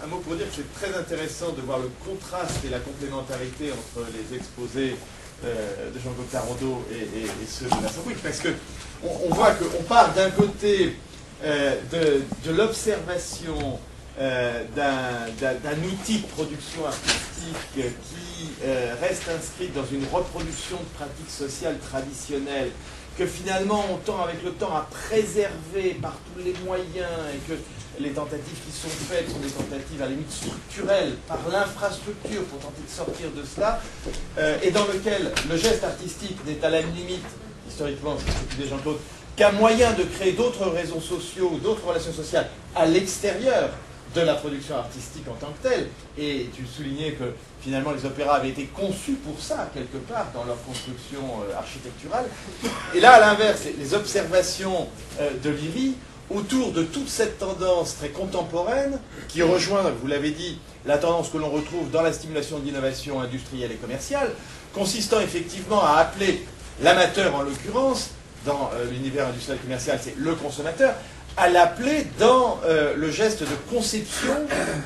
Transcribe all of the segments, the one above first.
un mot pour dire que c'est très intéressant de voir le contraste et la complémentarité entre les exposés de Jean-Claude Tarandeau et ceux de Vincent Bouygues, parce qu'on voit qu'on part d'un côté de l'observation d'un outil de production artistique qui reste inscrit dans une reproduction de pratiques sociales traditionnelles que finalement on tend avec le temps à préserver par tous les moyens et que les tentatives qui sont faites sont des tentatives à la limite structurelles par l'infrastructure pour tenter de sortir de cela, et dans lequel le geste artistique n'est à la limite, historiquement, c'est ce que disait Jean-Claude, qu'un moyen de créer d'autres réseaux sociaux, d'autres relations sociales à l'extérieur de la production artistique en tant que telle. Et tu soulignais que finalement les opéras avaient été conçus pour ça, quelque part, dans leur construction architecturale. Et là, à l'inverse, les observations de Liri autour de toute cette tendance très contemporaine qui rejoint, vous l'avez dit, la tendance que l'on retrouve dans la stimulation de l'innovation industrielle et commerciale, consistant effectivement à appeler l'amateur, en l'occurrence, dans l'univers industriel et commercial, c'est le consommateur, à l'appeler dans le geste de conception,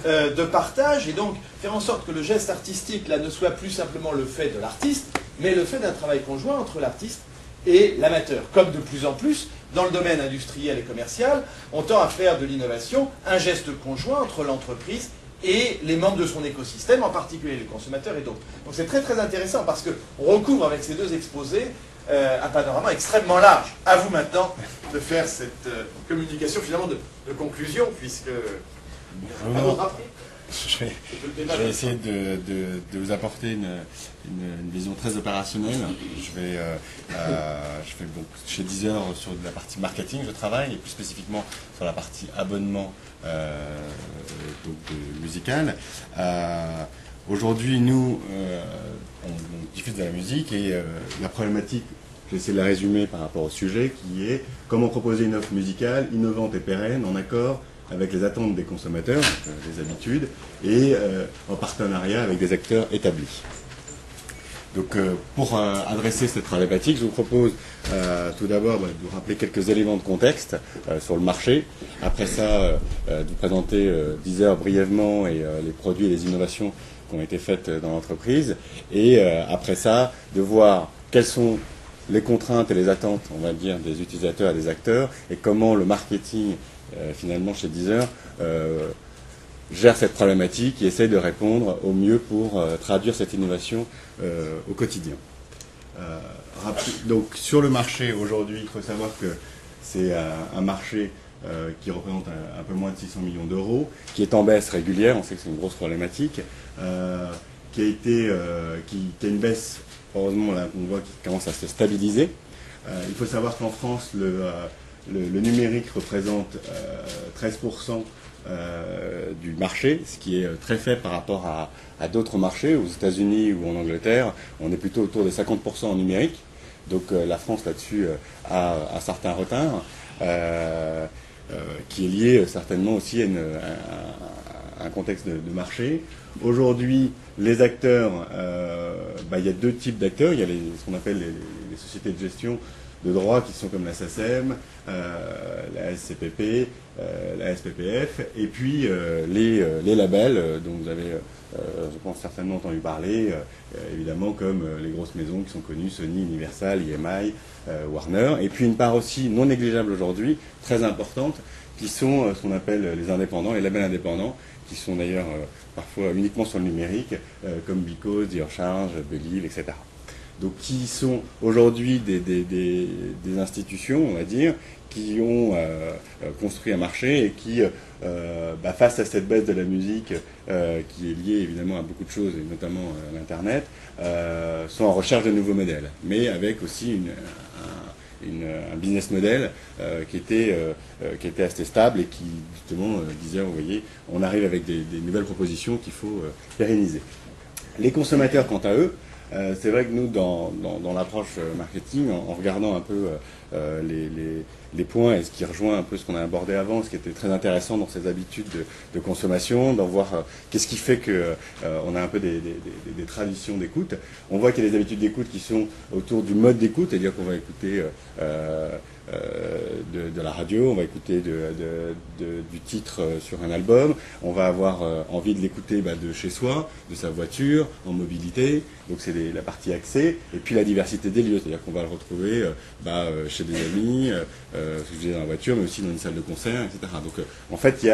de partage, et donc faire en sorte que le geste artistique là ne soit plus simplement le fait de l'artiste, mais le fait d'un travail conjoint entre l'artiste et l'amateur. Comme de plus en plus, dans le domaine industriel et commercial, on tend à faire de l'innovation un geste conjoint entre l'entreprise et les membres de son écosystème, en particulier les consommateurs et d'autres. Donc c'est très très intéressant parce qu'on recouvre avec ces deux exposés un panorama extrêmement large. À vous maintenant de faire cette communication finalement de conclusion, puisque... À votre après. Je vais essayer de vous apporter une vision très opérationnelle. Je fais donc chez Deezer sur la partie marketing, je travaille, et plus spécifiquement sur la partie abonnement musical. Aujourd'hui, nous, on diffuse de la musique et la problématique, j'essaie de la résumer par rapport au sujet, qui est comment proposer une offre musicale innovante et pérenne en accord avec les attentes des consommateurs, les habitudes, et en partenariat avec des acteurs établis. Donc pour adresser cette problématique, je vous propose tout d'abord de vous rappeler quelques éléments de contexte sur le marché. Après ça, de vous présenter Deezer brièvement et les produits et les innovations qui ont été faites dans l'entreprise. Et après ça, de voir quelles sont les contraintes et les attentes, on va dire, des utilisateurs et des acteurs, et comment le marketing, finalement, chez Deezer, gère cette problématique et essaye de répondre au mieux pour traduire cette innovation au quotidien. Donc, sur le marché, aujourd'hui, il faut savoir que c'est un marché qui représente un peu moins de 600 millions d'euros, qui est en baisse régulière, on sait que c'est une grosse problématique, qui a une baisse, heureusement, là, on voit, qui commence à se stabiliser. Il faut savoir qu'en France, le numérique représente 13% du marché, ce qui est très faible par rapport à d'autres marchés. Aux États-Unis ou en Angleterre, on est plutôt autour de 50% en numérique. Donc la France là-dessus a un certain retard, qui est lié certainement aussi à un contexte de marché. Aujourd'hui, les acteurs, il y a deux types d'acteurs. Il y a ce qu'on appelle les sociétés de gestion de droit qui sont comme la SACEM, la SCPP, la SPPF, et puis les labels dont vous avez, je pense, certainement entendu parler, évidemment comme les grosses maisons qui sont connues, Sony, Universal, EMI, Warner, et puis une part aussi non négligeable aujourd'hui, très importante, qui sont ce qu'on appelle les indépendants, les labels indépendants, qui sont d'ailleurs parfois uniquement sur le numérique, comme Because, The Charge, Believe, etc. Donc qui sont aujourd'hui des institutions, on va dire, qui ont construit un marché et qui, face à cette baisse de la musique, qui est liée évidemment à beaucoup de choses, et notamment à l'Internet, sont en recherche de nouveaux modèles, mais avec aussi un business model qui était assez stable et qui, justement, disait, vous voyez, on arrive avec des nouvelles propositions qu'il faut pérenniser. Les consommateurs, quant à eux, c'est vrai que nous, dans l'approche marketing, en regardant un peu les points, et ce qui rejoint un peu ce qu'on a abordé avant, ce qui était très intéressant dans ces habitudes de consommation, d'en voir qu'est-ce qui fait que on a un peu des traditions d'écoute. On voit qu'il y a des habitudes d'écoute qui sont autour du mode d'écoute, c'est-à-dire qu'on va écouter de la radio, on va écouter du titre sur un album, on va avoir envie de l'écouter de chez soi, de sa voiture, en mobilité, donc c'est la partie accès, et puis la diversité des lieux, c'est-à-dire qu'on va le retrouver chez des amis, ce que je disais, dans la voiture, mais aussi dans une salle de concert, etc. Donc en fait, il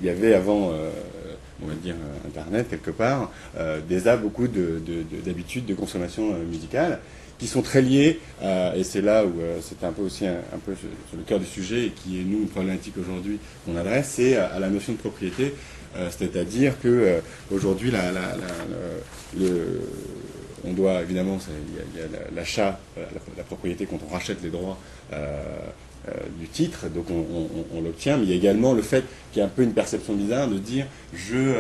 y avait avant, on va dire, Internet quelque part, déjà beaucoup d'habitudes de consommation musicale, qui sont très liées, et c'est là où c'est un peu aussi un peu sur le cœur du sujet, et qui est, nous, une problématique aujourd'hui qu'on adresse, c'est à la notion de propriété, c'est-à-dire que aujourd'hui, on doit, évidemment, il y a l'achat, la propriété quand on rachète les droits du titre, donc on l'obtient, mais il y a également le fait qu'il y a un peu une perception bizarre de dire je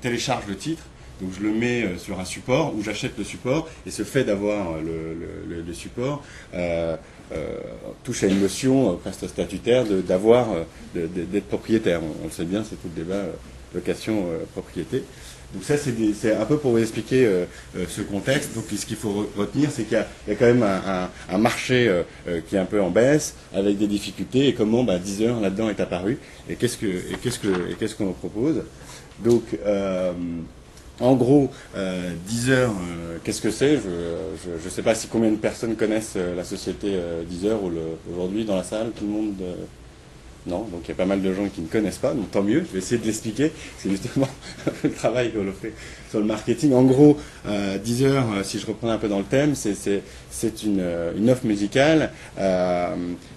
télécharge le titre, donc je le mets sur un support, ou j'achète le support, et ce fait d'avoir le support touche à une notion presque statutaire d'être propriétaire. On le sait bien, c'est tout le débat location-propriété. Donc ça, c'est un peu pour vous expliquer ce contexte. Donc ce qu'il faut retenir, c'est qu'il y a quand même un marché qui est un peu en baisse, avec des difficultés, et comment Deezer là-dedans est apparu, et qu'est-ce qu'on propose. Donc en gros, Deezer, qu'est-ce que c'est? Je ne sais pas si combien de personnes connaissent la société Deezer aujourd'hui dans la salle, tout le monde. Non, donc il y a pas mal de gens qui ne connaissent pas, donc tant mieux, je vais essayer de l'expliquer, c'est justement le travail que l'on fait sur le marketing. En gros, Deezer, si je reprends un peu dans le thème, c'est une offre musicale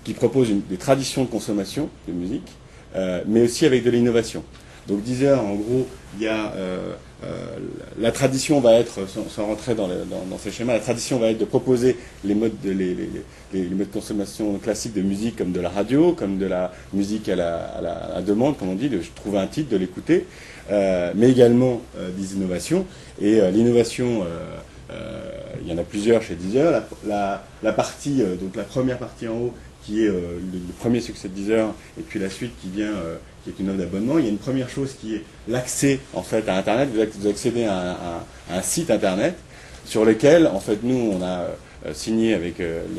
qui propose des traditions de consommation de musique, mais aussi avec de l'innovation. Donc Deezer, en gros, il y a la tradition va être, sans rentrer dans ces schémas, la tradition va être de proposer les modes de consommation classiques de musique, comme de la radio, comme de la musique à la demande, comme on dit, de trouver un titre, de l'écouter, mais également des innovations. Et l'innovation, il y en a plusieurs chez Deezer. La partie, donc la première partie en haut, qui est le premier succès de Deezer, et puis la suite qui vient, qui est une offre d'abonnement. Il y a une première chose qui est l'accès en fait à Internet. Vous accédez à un site Internet sur lequel, en fait, nous, on a signé avec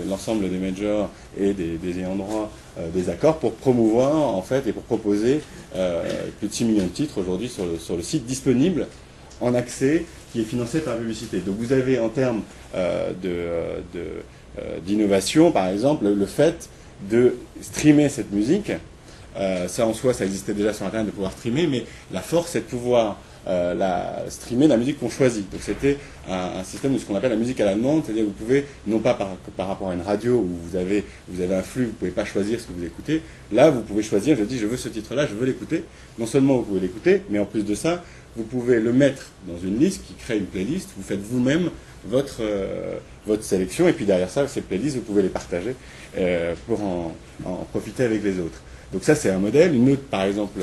l'ensemble des majors et des ayants droit des accords pour promouvoir, en fait, et pour proposer plus de 6 millions de titres aujourd'hui sur le site disponible en accès, qui est financé par la publicité. Donc vous avez, en termes d'innovation, par exemple, le fait de streamer cette musique. Ça en soi, ça existait déjà sur Internet de pouvoir streamer, mais la force, c'est de pouvoir streamer la musique qu'on choisit. Donc c'était un système de ce qu'on appelle la musique à la demande, c'est-à-dire que vous pouvez, non pas par rapport à une radio où vous avez un flux, vous ne pouvez pas choisir ce que vous écoutez. Là, vous pouvez choisir, je dis, je veux ce titre-là, je veux l'écouter. Non seulement vous pouvez l'écouter, mais en plus de ça, vous pouvez le mettre dans une liste qui crée une playlist, vous faites vous-même votre sélection, et puis derrière ça, ces playlists, vous pouvez les partager pour en profiter avec les autres. Donc ça, c'est un modèle. Une autre, par exemple,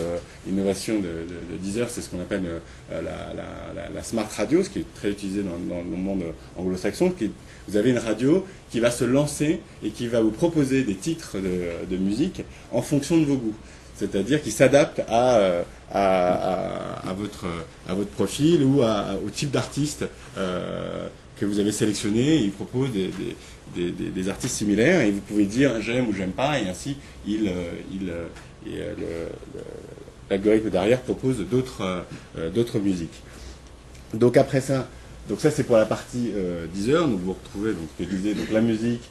innovation de Deezer, c'est ce qu'on appelle la smart radio, ce qui est très utilisé dans le monde anglo-saxon. Vous avez une radio qui va se lancer et qui va vous proposer des titres de musique en fonction de vos goûts. C'est-à-dire qui s'adapte à votre profil ou au type d'artiste que vous avez sélectionné. Il propose des artistes similaires et vous pouvez dire j'aime ou j'aime pas, et ainsi l'algorithme derrière propose d'autres musiques. Donc après ça, c'est pour la partie Deezer. Donc vous retrouvez donc ce que je disais, donc la musique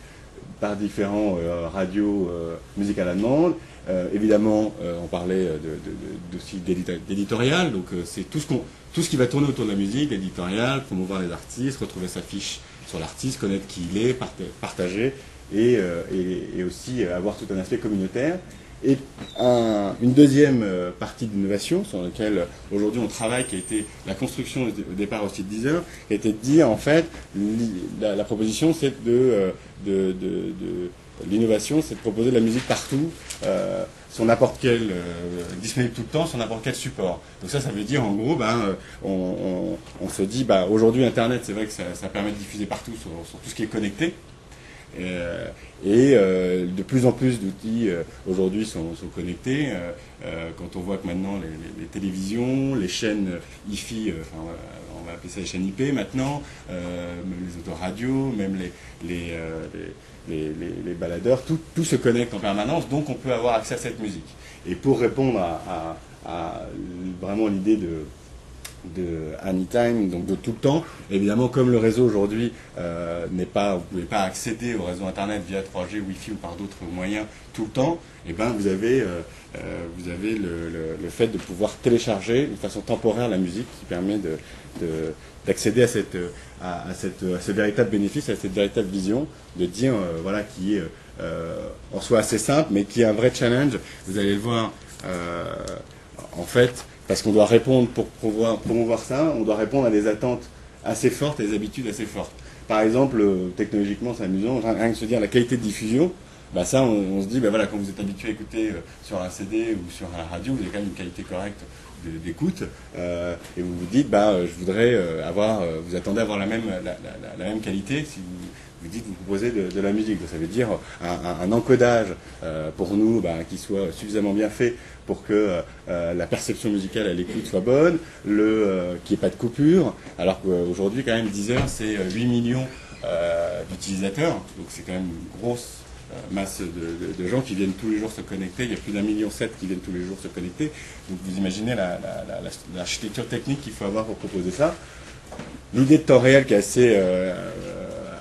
par différents radios, musique à la demande. Évidemment, on parlait aussi d'éditorial, donc c'est tout ce qui va tourner autour de la musique, l'éditorial, promouvoir les artistes, retrouver sa fiche sur l'artiste, connaître qui il est, partager, et aussi avoir tout un aspect communautaire. Et une deuxième partie d'innovation sur laquelle aujourd'hui on travaille, qui a été la construction au départ aussi de Deezer, qui a été de dire en fait la proposition c'est l'innovation, c'est de proposer de la musique partout, sur n'importe quel disponible tout le temps, sur n'importe quel support. Donc ça veut dire en gros, on se dit aujourd'hui Internet, c'est vrai que ça permet de diffuser partout sur tout ce qui est connecté. De plus en plus d'outils aujourd'hui sont connectés. Quand on voit que maintenant les télévisions, les chaînes IFI, on va appeler ça les chaînes IP maintenant, même les autoradios, même les baladeurs, tout se connecte en permanence, donc on peut avoir accès à cette musique. Et pour répondre à vraiment l'idée de anytime, donc de tout le temps. Évidemment, comme le réseau aujourd'hui vous pouvez pas accéder au réseau internet via 3G, Wi-Fi ou par d'autres moyens tout le temps, et ben vous avez le fait de pouvoir télécharger de façon temporaire la musique qui permet d'accéder à ce véritable bénéfice, à cette véritable vision, de dire voilà, qui est en soi assez simple, mais qui est un vrai challenge. Vous allez le voir en fait. Parce qu'on doit répondre, pour promouvoir ça, on doit répondre à des attentes assez fortes et des habitudes assez fortes. Par exemple, technologiquement, c'est amusant, rien que se dire la qualité de diffusion, bah ça, on se dit, bah voilà, quand vous êtes habitué à écouter sur un CD ou sur un radio, vous avez quand même une qualité correcte d'écoute, et vous vous dites, bah, je voudrais vous attendez à avoir la même qualité si vous dites, vous proposez de la musique. Donc, ça veut dire un encodage pour nous qui soit suffisamment bien fait pour que la perception musicale à l'écoute soit bonne, qu'il n'y ait pas de coupure, alors qu'aujourd'hui, quand même, Deezer, c'est 8 millions d'utilisateurs, donc c'est quand même une grosse masse de gens qui viennent tous les jours se connecter. Il y a plus d'1,7 million qui viennent tous les jours se connecter. Donc vous imaginez l'architecture technique qu'il faut avoir pour proposer ça. L'idée de temps réel qui est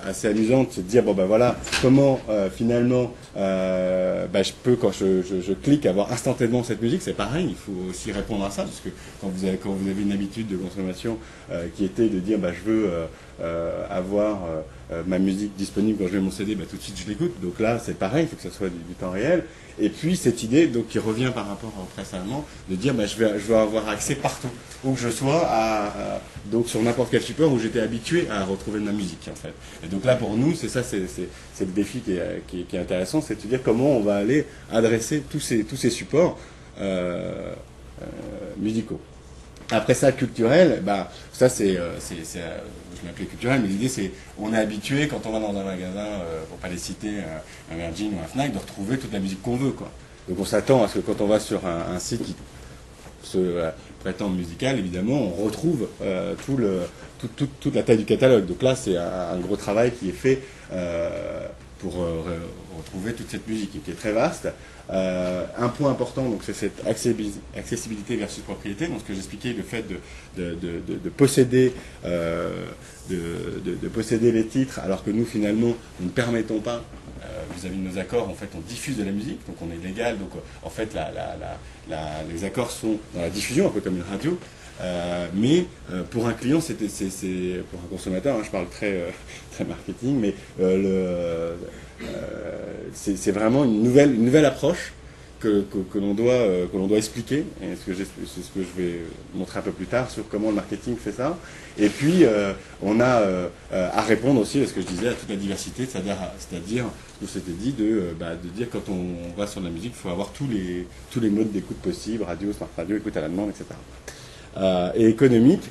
assez amusante, c'est de dire bon ben voilà comment finalement je peux quand je clique avoir instantanément cette musique. C'est pareil, il faut aussi répondre à ça, parce que quand vous avez une habitude de consommation qui était de dire je veux avoir ma musique disponible quand je mets mon CD, tout de suite je l'écoute. Donc là c'est pareil, il faut que ça soit du temps réel. Et puis cette idée donc qui revient par rapport au précédemment de dire je vais avoir accès partout où que je sois donc sur n'importe quel support où j'étais habitué à retrouver de ma musique en fait. Et donc là pour nous c'est le défi qui est intéressant, c'est de se dire comment on va aller adresser tous ces supports musicaux. Après ça, culturel, ça c'est je m'appelais culturel, mais l'idée c'est, on est habitué quand on va dans un magasin, pour pas les citer, un Virgin ou un Fnac, de retrouver toute la musique qu'on veut, quoi. Donc on s'attend à ce que quand on va sur un site qui se prétend musical, évidemment, on retrouve toute la taille du catalogue. Donc là, c'est un gros travail qui est fait pour retrouver toute cette musique, qui est très vaste. Un point important, donc c'est cette accessibilité versus propriété. Donc ce que j'expliquais, le fait de posséder posséder les titres, alors que nous finalement nous ne permettons pas vis-à-vis de nos accords. En fait, on diffuse de la musique, donc on est légal. Donc en fait, les accords sont dans la diffusion, un peu comme une radio. Mais pour un client, c'est pour un consommateur, je parle très marketing, mais c'est vraiment une nouvelle approche que l'on doit expliquer, et c'est ce que je vais montrer un peu plus tard sur comment le marketing fait ça. Et puis on a à répondre aussi à ce que je disais, à toute la diversité, c'est-à-dire ce que c'était dit de dire quand on va sur de la musique, il faut avoir tous les modes d'écoute possibles, radio, smart radio, écoute à la demande, etc. Et économique.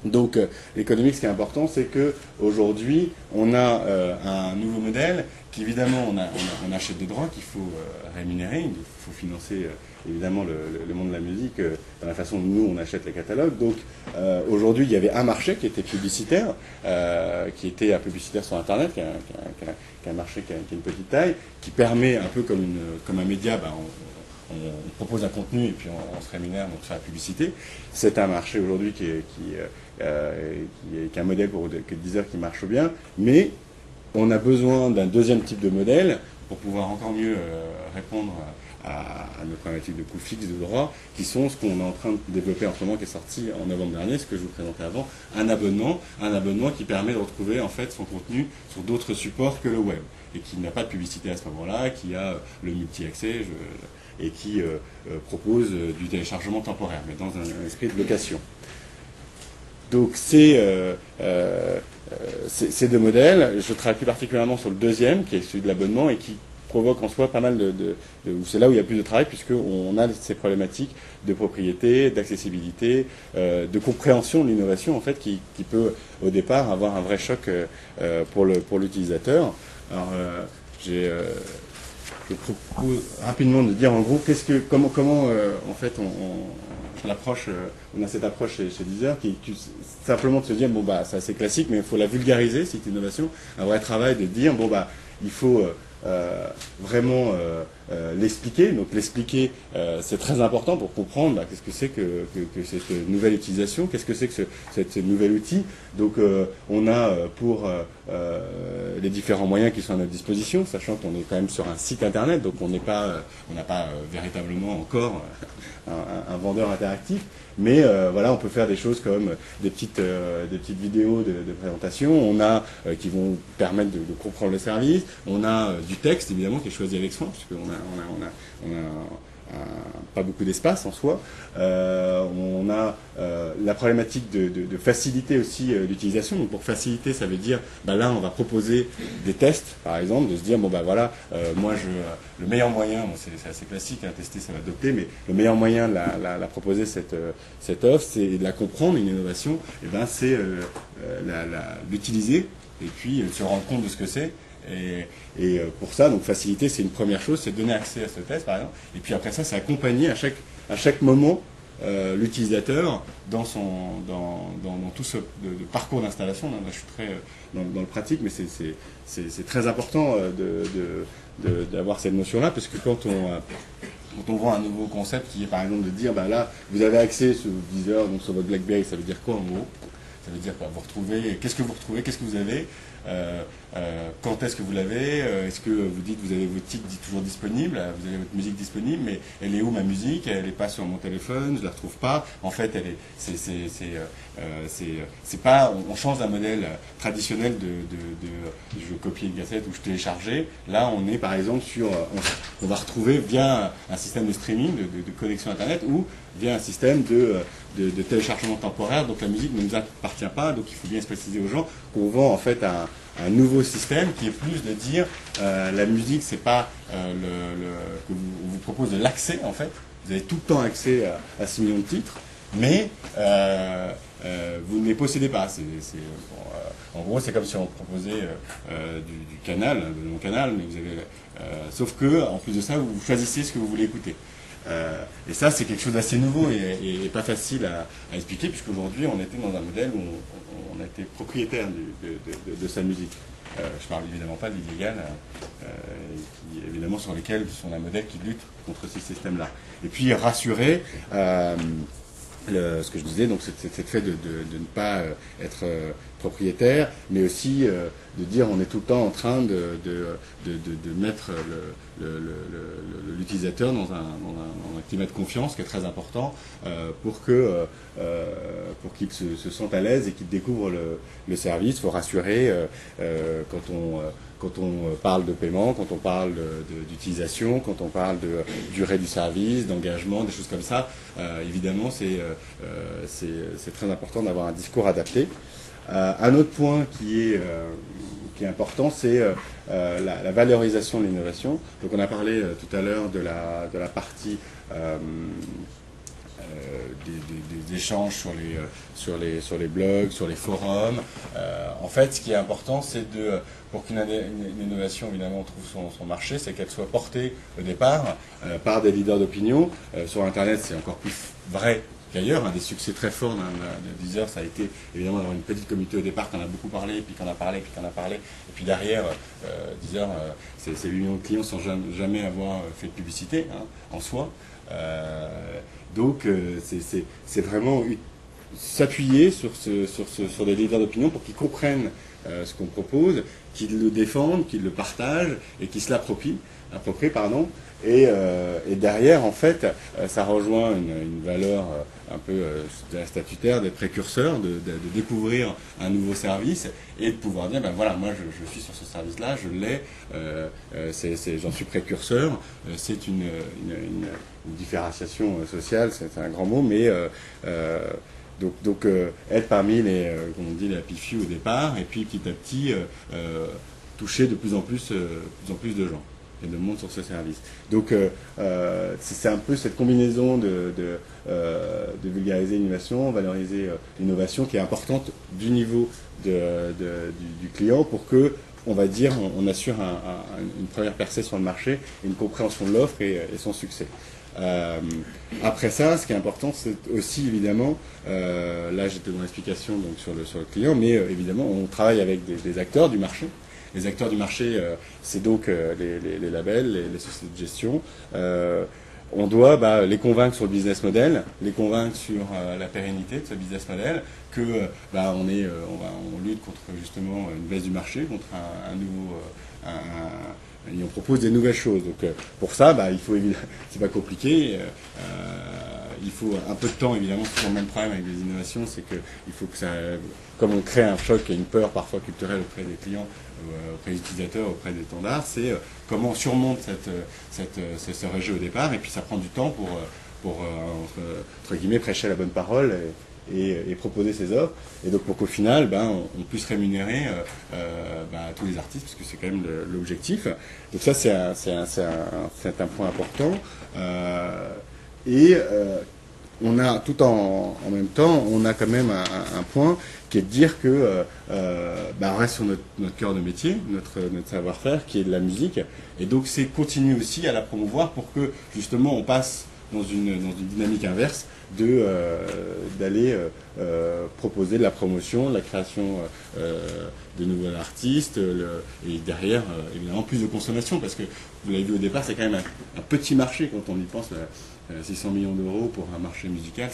Donc économique, ce qui est important, c'est que aujourd'hui on a un nouveau modèle qui, évidemment, on achète des droits qu'il faut rémunérer, il faut financer évidemment le monde de la musique dans la façon dont nous on achète les catalogues. Donc aujourd'hui il y avait un marché qui était publicitaire, qui était un publicitaire sur internet, qui a un marché qui a une petite taille, qui permet un peu comme un média, on propose un contenu et puis on se rémunère donc sur la publicité. C'est un marché aujourd'hui qui est un modèle que Deezer qui marche bien, mais on a besoin d'un deuxième type de modèle pour pouvoir encore mieux répondre à nos problématiques de coûts fixes de droits, qui sont ce qu'on est en train de développer en ce moment, qui est sorti en novembre dernier, ce que je vous présentais avant, un abonnement qui permet de retrouver en fait son contenu sur d'autres supports que le web, et qui n'a pas de publicité à ce moment-là, qui a le multi-accès, et qui propose du téléchargement temporaire, mais dans un esprit de location. Donc c'est ces deux modèles. Je travaille plus particulièrement sur le deuxième, qui est celui de l'abonnement, et qui provoque en soi pas mal c'est là où il y a plus de travail, puisqu'on a ces problématiques de propriété, d'accessibilité, de compréhension de l'innovation, en fait, qui peut au départ avoir un vrai choc pour l'utilisateur. Alors, je propose rapidement de dire en gros comment en fait on a cette approche chez Deezer qui simplement de se dire bon bah c'est assez classique mais il faut la vulgariser cette innovation, un vrai travail de dire bon bah il faut vraiment l'expliquer. Donc l'expliquer, c'est très important pour comprendre bah, qu'est-ce que c'est que cette nouvelle utilisation, qu'est-ce que c'est que ce nouvel outil. Donc on a pour les différents moyens qui sont à notre disposition, sachant qu'on est quand même sur un site internet, donc on n'a pas véritablement encore un vendeur interactif. Mais voilà, on peut faire des choses comme des petites vidéos de présentation. On a qui vont permettre de comprendre le service. On a du texte évidemment qui est choisi avec soin, puisqu'on a pas beaucoup d'espace en soi. On a la problématique de faciliter aussi l'utilisation. Donc pour faciliter, ça veut dire, bah là, on va proposer des tests, par exemple, de se dire, bon bah voilà, moi le meilleur moyen, bon, c'est assez classique, hein, tester, ça va adopter, mais le meilleur moyen de la proposer cette offre, c'est de la comprendre, une innovation, et ben c'est l'utiliser et puis se rendre compte de ce que c'est. Et pour ça, donc faciliter, c'est une première chose, c'est donner accès à ce test, par exemple. Et puis après ça, c'est accompagner à chaque moment l'utilisateur dans tout ce parcours d'installation. Là, je suis très dans le pratique, mais c'est très important d'avoir cette notion-là, parce que quand on voit un nouveau concept qui est par exemple de dire, bah là, vous avez accès sur Deezer, donc sur votre BlackBerry, ça veut dire quoi en gros? Ça veut dire quoi? Vous retrouvez, qu'est-ce que vous retrouvez, qu'est-ce que vous avez, quand est-ce que vous l'avez, est-ce que vous dites, vous avez votre titre toujours disponible, vous avez votre musique disponible, mais elle est où ma musique? Elle n'est pas sur mon téléphone, je la retrouve pas. En fait, elle est, c'est pas, on change d'un modèle traditionnel je copier une cassette ou je téléchargeais. Là, on est par exemple on va retrouver via un système de streaming, de connexion internet ou via un système de téléchargement temporaire. Donc la musique ne nous appartient pas, donc il faut bien se préciser aux gens qu'on vend en fait un nouveau système qui est plus de dire la musique, c'est pas que on vous propose de l'accès en fait. Vous avez tout le temps accès à 6 millions de titres, mais vous ne les possédez pas. En gros, c'est comme si on proposait du canal, de mon canal, mais vous avez, sauf que en plus de ça, vous choisissez ce que vous voulez écouter. Et ça, c'est quelque chose d'assez nouveau et pas facile à expliquer, puisqu'aujourd'hui, on était dans un modèle où on était propriétaire de sa musique. Je parle évidemment pas de l'illégal, qui évidemment sur lesquels sont un modèle qui lutte contre ces systèmes-là. Et puis rassurer, ce que je disais, donc c'est le fait de ne pas être propriétaire, mais aussi de dire on est tout le temps en train de mettre l'utilisateur dans un climat de confiance qui est très important pour qu'il se sente à l'aise et qu'il découvre le service. Il faut rassurer quand on parle de paiement, quand on parle d'utilisation, quand on parle de durée du service, d'engagement, des choses comme ça. Évidemment, c'est très important d'avoir un discours adapté. Un autre point qui est important, c'est la valorisation de l'innovation. Donc on a parlé tout à l'heure de la partie des échanges sur les blogs, sur les forums. En fait, ce qui est important, c'est pour qu'une innovation, évidemment, trouve son marché, c'est qu'elle soit portée au départ par des leaders d'opinion. Sur Internet, c'est encore plus vrai qu'ailleurs. Un des succès très forts de Deezer, ça a été évidemment d'avoir une petite communauté au départ, qu'on a beaucoup parlé, puis qu'on a parlé, puis qu'on a parlé. Et puis derrière, Deezer, c'est 8 millions de clients sans jamais avoir fait de publicité en soi. Donc c'est vraiment s'appuyer sur des leaders d'opinion pour qu'ils comprennent ce qu'on propose, qu'ils le défendent, qu'ils le partagent et qu'ils se l'approprient. Et derrière, en fait, ça rejoint une valeur un peu statutaire, d'être précurseur, de découvrir un nouveau service et de pouvoir dire, ben voilà, moi je suis sur ce service-là, je l'ai, j'en suis précurseur. C'est une différenciation sociale, c'est un grand mot, mais donc être parmi comme on dit, les happy few au départ, et puis petit à petit toucher de plus en plus de gens et de monde sur ce service. Donc c'est un peu cette combinaison de vulgariser l'innovation, valoriser l'innovation qui est importante du niveau du client pour on va dire, on assure une première percée sur le marché, une compréhension de l'offre et son succès. Après ça, ce qui est important, c'est aussi évidemment, là j'étais dans l'explication donc sur le client, mais évidemment on travaille avec des acteurs du marché. Les acteurs du marché, c'est donc les labels, les sociétés de gestion. On doit les convaincre sur le business model, les convaincre sur la pérennité de ce business model, que on lutte contre justement une baisse du marché, contre un nouveau et on propose des nouvelles choses. Donc pour ça, il faut évidemment, c'est pas compliqué. Il faut un peu de temps, évidemment. C'est toujours le même problème avec les innovations, c'est que il faut que ça, comme on crée un choc et une peur parfois culturelle auprès des clients, auprès des utilisateurs, auprès des standards, c'est comment on surmonte ce rejet au départ, et puis ça prend du temps pour entre guillemets prêcher la bonne parole et proposer ses offres, et donc pour qu'au final on puisse rémunérer tous les artistes, parce que c'est quand même l'objectif. Donc ça c'est un point important, on a tout en même temps, on a quand même un point qui est de dire que on reste sur notre cœur de métier, notre savoir-faire qui est de la musique, et donc c'est continuer aussi à la promouvoir pour que justement on passe dans une dynamique inverse d'aller proposer de la promotion, de la création de nouveaux artistes, et derrière évidemment plus de consommation, parce que vous l'avez vu au départ, c'est quand même un petit marché quand on y pense. 600 millions d'euros pour un marché musical,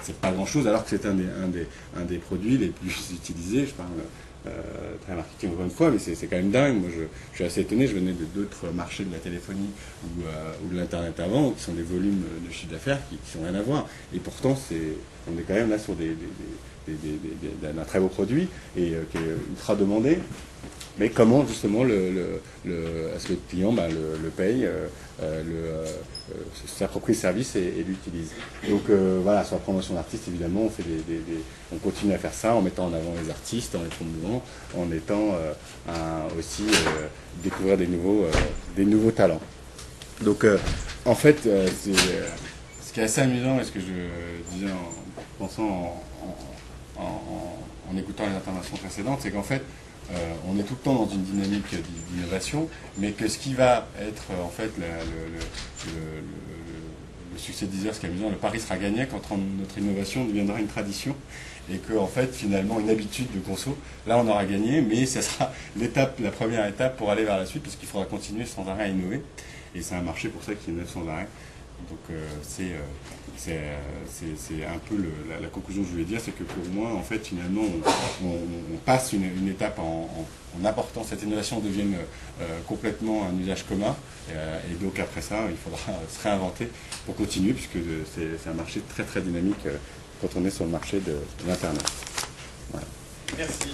c'est pas grand chose, alors que c'est un des produits les plus utilisés. Je parle très marketing encore une fois, mais c'est quand même dingue. Moi je suis assez étonné, je venais d'autres marchés de la téléphonie ou de l'internet avant, qui sont des volumes de chiffre d'affaires qui n'ont rien à voir, et pourtant on est quand même là sur d'un très beau produit et qui est ultra demandé. Mais comment justement est-ce que le client le paye, s'approprie le service et l'utilise. Donc voilà, sur la promotion d'artistes, évidemment, on continue à faire ça en mettant en avant les artistes, en les promouvant, en étant aussi découvrir des nouveaux talents. Donc en fait, ce qui est assez amusant, et ce que je disais en pensant en écoutant les interventions précédentes, c'est qu'en fait, on est tout le temps dans une dynamique d'innovation, mais que ce qui va être en fait le succès de Deezer, ce qui est amusant, le pari sera gagné quand notre innovation deviendra une tradition, et que en fait finalement une habitude de conso, là on aura gagné, mais ça sera la première étape pour aller vers la suite, parce qu'il faudra continuer sans arrêt à innover, et c'est un marché pour ça qui innove sans arrêt. Donc c'est un peu la conclusion que je voulais dire, c'est que pour moi, en fait, finalement, on passe une étape en apportant cette innovation devienne complètement un usage commun, et donc après ça, il faudra se réinventer pour continuer, puisque c'est un marché très très dynamique quand on est sur le marché de l'Internet. Voilà. Merci.